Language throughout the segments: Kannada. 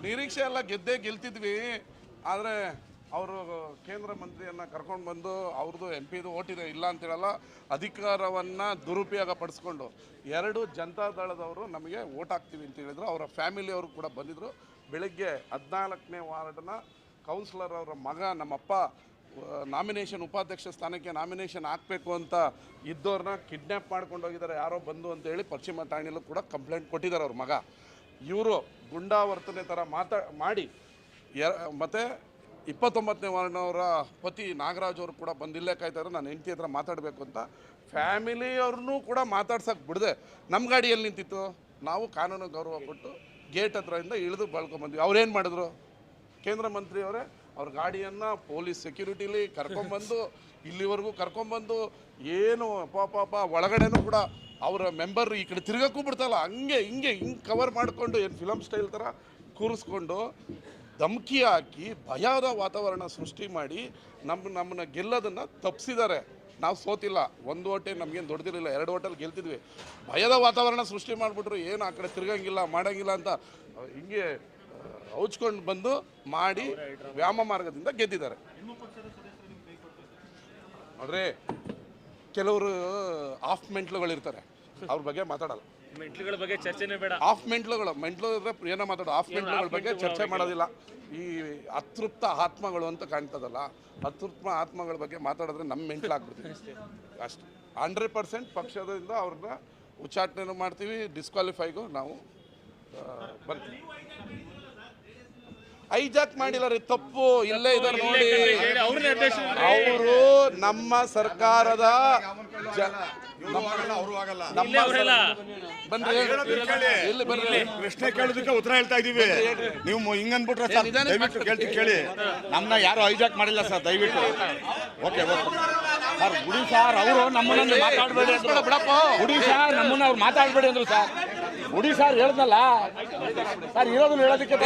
ನಿರೀಕ್ಷೆ ಎಲ್ಲ ಗೆಲ್ತಿದ್ವಿ. ಆದರೆ ಅವರು ಕೇಂದ್ರ ಮಂತ್ರಿಯನ್ನು ಕರ್ಕೊಂಡು ಬಂದು ಅವ್ರದ್ದು MP ಓಟಿದೆ ಇಲ್ಲ ಅಂತೇಳಲ್ಲ, ಅಧಿಕಾರವನ್ನು ದುರುಪಯೋಗ ಪಡಿಸ್ಕೊಂಡು 2 ಜನತಾದಳದವರು ನಮಗೆ ಓಟ್ ಹಾಕ್ತೀವಿ ಅಂತ ಹೇಳಿದ್ರು. ಅವರ ಫ್ಯಾಮಿಲಿಯವರು ಕೂಡ ಬಂದಿದ್ದರು. ಬೆಳಗ್ಗೆ 14ನೇ ವಾರ್ಡ್ನ ಕೌನ್ಸಿಲರ್ ಅವರ ಮಗ ನಮ್ಮಪ್ಪ ನಾಮಿನೇಷನ್ ಉಪಾಧ್ಯಕ್ಷ ಸ್ಥಾನಕ್ಕೆ ನಾಮಿನೇಷನ್ ಹಾಕಬೇಕು ಅಂತ ಇದ್ದವ್ರನ್ನ ಕಿಡ್ನ್ಯಾಪ್ ಮಾಡ್ಕೊಂಡು ಹೋಗಿದ್ದಾರೆ ಯಾರೋ ಬಂದು ಅಂತೇಳಿ ಪಶ್ಚಿಮ ಠಾಣೆಯಲ್ಲೂ ಕೂಡ ಕಂಪ್ಲೇಂಟ್ ಕೊಟ್ಟಿದ್ದಾರೆ ಅವ್ರ ಮಗ. ಇವರು ಗುಂಡಾವರ್ತನೆ ಥರ ಮಾಡಿ ಮತ್ತು 29ನೇ ವಾರ್ಡ್ನವರ ಪತಿ ನಾಗರಾಜ್ ಅವರು ಕೂಡ ಬಂದಿಲ್ಲೇ ಕಾಯ್ತಾರೆ. ನಾನು ಹೆಂಡತಿ ಹತ್ರ ಮಾತಾಡಬೇಕು ಅಂತ ಫ್ಯಾಮಿಲಿಯವ್ರನ್ನೂ ಕೂಡ ಮಾತಾಡ್ಸೋಕ್ಕೆ ಬಿಡದೆ ನಮ್ಮ ಗಾಡಿಯಲ್ಲಿ ನಿಂತಿತ್ತು. ನಾವು ಕಾನೂನು ಗೌರವ ಕೊಟ್ಟು ಗೇಟ್ ಹತ್ರದಿಂದ ಇಳಿದು ಬಳ್ಕೊಂಬಂದ್ವಿ. ಅವ್ರೇನು ಮಾಡಿದ್ರು? ಕೇಂದ್ರ ಮಂತ್ರಿಯವರೇ ಅವ್ರ ಗಾಡಿಯನ್ನು ಪೊಲೀಸ್ ಸೆಕ್ಯೂರಿಟಿಲಿ ಕರ್ಕೊಂಬಂದು ಇಲ್ಲಿವರೆಗೂ ಕರ್ಕೊಂಬಂದು ಏನು ಪಾಪ ಒಳಗಡೆನೂ ಕೂಡ ಅವರ ಮೆಂಬರ್ ಈ ಕಡೆ ತಿರ್ಗೋಕ್ಕೂ ಬಿಡ್ತಲ್ಲ, ಹಿಂಗೆ ಕವರ್ ಮಾಡಿಕೊಂಡು ಏನು ಫಿಲಮ್ ಸ್ಟೈಲ್ ಥರ ಕೂರಿಸ್ಕೊಂಡು ಧಮಕಿ ಹಾಕಿ ಭಯದ ವಾತಾವರಣ ಸೃಷ್ಟಿ ಮಾಡಿ ನಮ್ಮನ್ನ ಗೆಲ್ಲೋದನ್ನು ತಪ್ಪಿಸಿದ್ದಾರೆ. ನಾವು ಸೋತಿಲ್ಲ, 1 ಓಟೇ ನಮಗೇನು ದೊಡ್ಡದಿರಲಿಲ್ಲ, 2 ಓಟಲ್ಲಿ ಗೆಲ್ತಿದ್ವಿ. ಭಯದ ವಾತಾವರಣ ಸೃಷ್ಟಿ ಮಾಡಿಬಿಟ್ರು, ಏನು ಆ ಕಡೆ ತಿರ್ಗಂಗಿಲ್ಲ ಮಾಡಂಗಿಲ್ಲ ಅಂತ ಹಿಂಗೆ ಹೌಚ್ಕೊಂಡು ಬಂದು ಮಾಡಿ ವ್ಯಾಮ ಮಾರ್ಗದಿಂದ ಗೆದ್ದಿದ್ದಾರೆ. ಆದರೆ ಕೆಲವರು ಆಫ್ ಮೆಂಟ್ಲುಗಳಿರ್ತಾರೆ, ಅವ್ರ ಬಗ್ಗೆ ಮಾತಾಡಲ್ಲ. ಮೆಂಟ್ಲುಗಳ ಬಗ್ಗೆ ಚರ್ಚೆನೇ ಬೇಡ. ಆಫ್ ಮೆಂಟ್ಲುಗಳು ಇದ್ರೆ ಏನೋ ಮಾತಾಡೋ, ಆಫ್ ಮೆಂಟ್ಲುಗಳ ಬಗ್ಗೆ ಚರ್ಚೆ ಮಾಡೋದಿಲ್ಲ. ಈ ಅತೃಪ್ತ ಆತ್ಮಗಳು ಅಂತ ಕಾಣ್ತದಲ್ಲ, ಅತೃಪ್ತ ಆತ್ಮಗಳ ಬಗ್ಗೆ ಮಾತಾಡಿದ್ರೆ ನಮ್ಮ ಮೆಂಟ್ಲಾಗ್ಬಿಡ್ತೀವಿ ಅಷ್ಟೇ. 100% ಪಕ್ಷದಿಂದ ಅವ್ರನ್ನ ಉಚ್ಚಾಟನೆ ಮಾಡ್ತೀವಿ, ಡಿಸ್ಕ್ವಾಲಿಫೈಗೂ ನಾವು ಬರ್ತೀವಿ. ಹೈಜಾಕ್ ಮಾಡಿಲ್ಲ ರೀ, ತಪ್ಪು ಇಲ್ಲೇ ಇದ್ದಾರೆ ನೋಡಿ. ಅವರು ನಮ್ಮ ಸರ್ಕಾರದ ಪ್ರಶ್ನೆ ಕೇಳೋದಕ್ಕೆ ಉತ್ತರ ಹೇಳ್ತಾ ಇದೀವಿ. ನೀವು ಹಿಂಗನ್ಬಿಟ್ರೆ ದಯವಿಟ್ಟು ಕೇಳಿ. ನಮ್ಮನ್ನ ಯಾರು ಹೈಜಾಕ್ ಮಾಡಿಲ್ಲ ಸರ್, ದಯವಿಟ್ಟು. ಓಕೆ ಸರ್, ಗುಡಿ ಸರ್ ಅವರು ನಮ್ಮನ್ನ ಮಾತಾಡಬೇಡಿ ಗುಡಿ ಸರ್, ನಮ್ಮನ್ನ ಅವ್ರು ಮಾತಾಡಬೇಡಿ ಅಂದ್ರು ಸರ್. ಗುಡಿ ಸರ್ ಹೇಳ್ದಲ್ಲ ಸರ್, ಇರೋದನ್ನ ಹೇಳೋದಕ್ಕೆ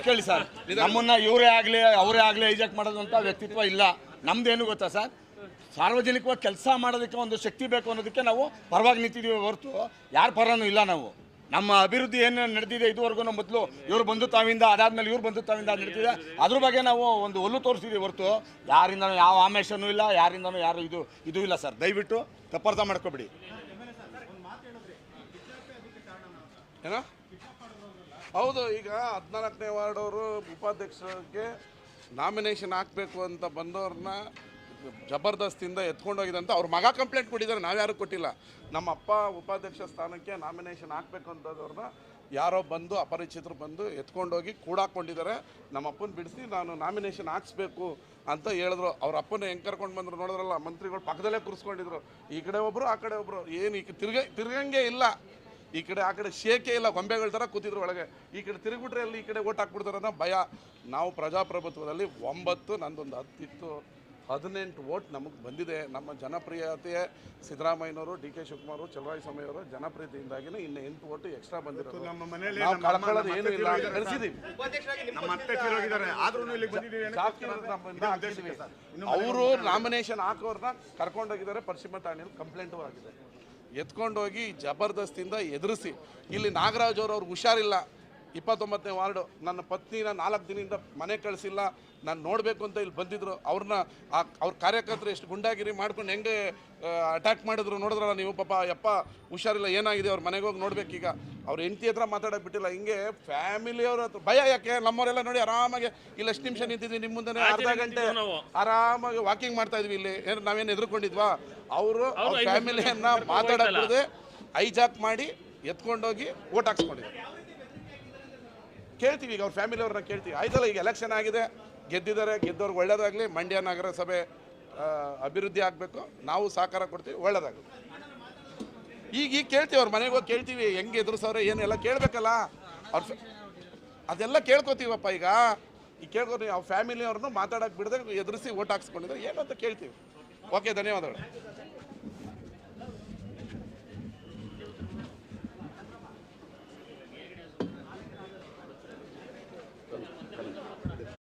ಕೇಳಿ ಸರ್. ನಮ್ಮನ್ನ ಇವರೇ ಆಗಲಿ ಹೈಜಾಕ್ ಮಾಡೋದು ಅಂತ ವ್ಯಕ್ತಿತ್ವ ಇಲ್ಲ. ನಮ್ದೇನು ಗೊತ್ತಾ ಸರ್, ಸಾರ್ವಜನಿಕವಾಗಿ ಕೆಲಸ ಮಾಡೋದಕ್ಕೆ ಒಂದು ಶಕ್ತಿ ಬೇಕು ಅನ್ನೋದಕ್ಕೆ ನಾವು ಪರವಾಗಿ ನಿಂತಿದ್ದೀವಿ ಹೊರತು ಯಾರ ಪರನೂ ಇಲ್ಲ. ನಾವು ನಮ್ಮ ಅಭಿವೃದ್ಧಿ ಏನು ನಡೆದಿದೆ ಇದುವರೆಗೂ ಮೊದಲು ಇವ್ರು ಬಂಧುತ್ವದಿಂದ, ಅದಾದ್ಮೇಲೆ ಇವ್ರು ಬಂಧುತ್ವದಿಂದ ನಡೆದಿದೆ, ಅದ್ರ ಬಗ್ಗೆ ನಾವು ಒಂದು ಒಲ್ಲು ತೋರಿಸಿದ್ದೀವಿ ಹೊರತು ಯಾರಿಂದನೂ ಯಾವ ಆಮೇಶನೂ ಇಲ್ಲ, ಯಾರಿಂದನೂ ಯಾರು ಇದು ಇಲ್ಲ ಸರ್. ದಯವಿಟ್ಟು ತಪ್ಪರ್ಥ ಮಾಡ್ಕೊಬೇಡಿ. ಏನೋ ಹೌದು, ಈಗ 14ನೇ ವಾರ್ಡ್ ಅವರು ಉಪಾಧ್ಯಕ್ಷರಿಗೆ ನಾಮಿನೇಷನ್ ಹಾಕಬೇಕು ಅಂತ ಬಂದವ್ರನ್ನ ಜಬರ್ದಸ್ತಿಂದ ಎತ್ಕೊಂಡೋಗಿದೆ ಅಂತ ಅವ್ರ ಮಗ ಕಂಪ್ಲೇಂಟ್ ಕೊಟ್ಟಿದ್ದಾರೆ, ನಾವ್ಯಾರು ಕೊಟ್ಟಿಲ್ಲ. ನಮ್ಮ ಅಪ್ಪ ಉಪಾಧ್ಯಕ್ಷ ಸ್ಥಾನಕ್ಕೆ ನಾಮಿನೇಷನ್ ಹಾಕಬೇಕು ಅಂತದವ್ರನ್ನ ಯಾರೋ ಬಂದು ಅಪರಿಚಿತರು ಬಂದು ಎತ್ಕೊಂಡೋಗಿ ಕೂಡಾಕೊಂಡಿದ್ದಾರೆ. ನಮ್ಮ ಅಪ್ಪನ ಬಿಡಿಸಿ ನಾನು ನಾಮಿನೇಷನ್ ಹಾಕ್ಸ್ಬೇಕು ಅಂತ ಹೇಳಿದ್ರು. ಅವ್ರ ಅಪ್ಪನ ಹೆಂಗೆ ಕರ್ಕೊಂಡು ಬಂದರು ನೋಡಿದ್ರಲ್ಲ, ಮಂತ್ರಿಗಳು ಪಕ್ಕದಲ್ಲೇ ಕೂರಿಸ್ಕೊಂಡಿದ್ರು. ಈ ಕಡೆ ಒಬ್ಬರು ಆ ಕಡೆ ಒಬ್ಬರು, ಏನು ಈ ತಿರ್ಗಂಗೆ ಇಲ್ಲ, ಈ ಕಡೆ ಆ ಕಡೆ ಶೇಕೆ ಇಲ್ಲ, ಗೊಂಬೆಗಳ ಥರ ಕೂತಿದ್ರು ಒಳಗೆ. ಈ ಕಡೆ ತಿರುಗಿಬಿಟ್ರೆ ಅಲ್ಲಿ ಈ ಕಡೆ ಓಟ್ ಹಾಕ್ಬಿಡ್ತಾರೆ ಅನ್ನೋ ಭಯ. ನಾವು ಪ್ರಜಾಪ್ರಭುತ್ವದಲ್ಲಿ 9, ನಂದೊಂದು 10 ಇತ್ತು, 18 ಓಟ್ ನಮಗೆ ಬಂದಿದೆ. ನಮ್ಮ ಜನಪ್ರಿಯತೆ ಸಿದ್ದರಾಮಯ್ಯನವರು, DK ಶಿವಕುಮಾರ್, ಚಲುವರಾಯಸ್ವಾಮಿ ಅವರು ಜನಪ್ರಿಯತೆಯಿಂದಾಗಿನೇ ಇನ್ನು 8 ಓಟು ಎಕ್ಸ್ಟ್ರಾ ಬಂದಿರೋದು. ನಾವು ಕಳ್ಕೊಳ್ಳೋದು ಏನೂ ಇಲ್ಲ, ಕಳಿಸಿದ್ದೀವಿ. ಅವರು ನಾಮಿನೇಷನ್ ಹಾಕೋರನ್ನ ಕರ್ಕೊಂಡೋಗಿದ್ದಾರೆ, ಪಶ್ಚಿಮ ಠಾಣೆಯಲ್ಲಿ ಕಂಪ್ಲೇಂಟು ಆಗಿದೆ. ಎತ್ಕೊಂಡೋಗಿ ಜಬರ್ದಸ್ತಿಂದ ಎದುರಿಸಿ, ಇಲ್ಲಿ ನಾಗರಾಜ್ ಅವ್ರಿಗೆ ಹುಷಾರಿಲ್ಲ, 29ನೇ ವಾರ್ಡು, ನನ್ನ ಪತ್ನಿನ 4 ದಿನದಿಂದ ಮನೆ ಕಳಿಸಿಲ್ಲ, ನಾನು ನೋಡಬೇಕು ಅಂತ ಇಲ್ಲಿ ಬಂದಿದ್ರು. ಅವ್ರ ಕಾರ್ಯಕರ್ತರು ಎಷ್ಟು ಗುಂಡಾಗಿರಿ ಮಾಡ್ಕೊಂಡು ಹೆಂಗೆ ಅಟ್ಯಾಕ್ ಮಾಡಿದ್ರು ನೋಡಿದ್ರಲ್ಲ ನೀವು. ಪಾಪ ಯಪ್ಪ ಹುಷಾರಿಲ್ಲ, ಏನಾಗಿದೆ, ಅವ್ರ ಮನೆಗೆ ಹೋಗಿ ನೋಡ್ಬೇಕೀಗ. ಅವ್ರ ಹೆಂಡತಿ ಹತ್ರ ಮಾತಾಡೋಕೆ ಬಿಟ್ಟಿಲ್ಲ. ಹಿಂಗೆ ಫ್ಯಾಮಿಲಿಯವ್ರ ಹತ್ರ ಭಯ. ಯಾಕೆ ನಮ್ಮವರೆಲ್ಲ ನೋಡಿ ಆರಾಮಾಗಿ ಇಲ್ಲಿ ಎಷ್ಟು ನಿಮಿಷ ನಿಂತಿದ್ವಿ ನಿಮ್ಮ ಮುಂದೆ, ಅರ್ಧ ಗಂಟೆ ಆರಾಮಾಗಿ ವಾಕಿಂಗ್ ಮಾಡ್ತಾ ಇದ್ವಿ. ಇಲ್ಲಿ ಏನು ನಾವೇನು ಎದುರ್ಕೊಂಡಿದ್ವಾ? ಅವರು ಅವ್ರ ಫ್ಯಾಮಿಲಿಯನ್ನ ಮಾತಾಡೋದೇ ಹೈಜಾಕ್ ಮಾಡಿ ಎತ್ಕೊಂಡೋಗಿ ಓಟ್ ಹಾಕ್ಸ್ಕೊಂಡಿದ್ರು. ಕೇಳ್ತೀವಿ, ಈಗ ಅವ್ರ ಫ್ಯಾಮಿಲಿಯವ್ರನ್ನ ಕೇಳ್ತೀವಿ. ಆಯ್ತಲ್ಲ, ಈಗ ಎಲೆಕ್ಷನ್ ಆಗಿದೆ, ಗೆದ್ದಿದ್ದಾರೆ, ಗೆದ್ದವ್ರಿಗೆ ಒಳ್ಳೇದಾಗಲಿ, ಮಂಡ್ಯ ನಗರಸಭೆ ಅಭಿವೃದ್ಧಿ ಆಗಬೇಕು, ನಾವು ಸಹಕಾರ ಕೊಡ್ತೀವಿ, ಒಳ್ಳೇದಾಗಲಿ. ಈಗ ಕೇಳ್ತೀವಿ, ಅವ್ರ ಮನೆಗೆ ಹೋಗಿ ಕೇಳ್ತೀವಿ, ಹೆಂಗೆ ಎದುರಿಸವ್ರೆ ಏನೆಲ್ಲ ಕೇಳಬೇಕಲ್ಲ. ಅದೆಲ್ಲ ಕೇಳ್ಕೊತೀವಪ್ಪ. ಈಗ ಕೇಳ್ಕೊತೀವಿ, ಅವ್ರ ಫ್ಯಾಮಿಲಿಯವ್ರನ್ನೂ ಮಾತಾಡೋಕೆ ಬಿಡದೆ ಎದುರಿಸಿ ಓಟ್ ಹಾಕ್ಸ್ಕೊಂಡಿದ್ರೆ ಏನು ಅಂತ ಕೇಳ್ತೀವಿ. ಓಕೆ, ಧನ್ಯವಾದಗಳು.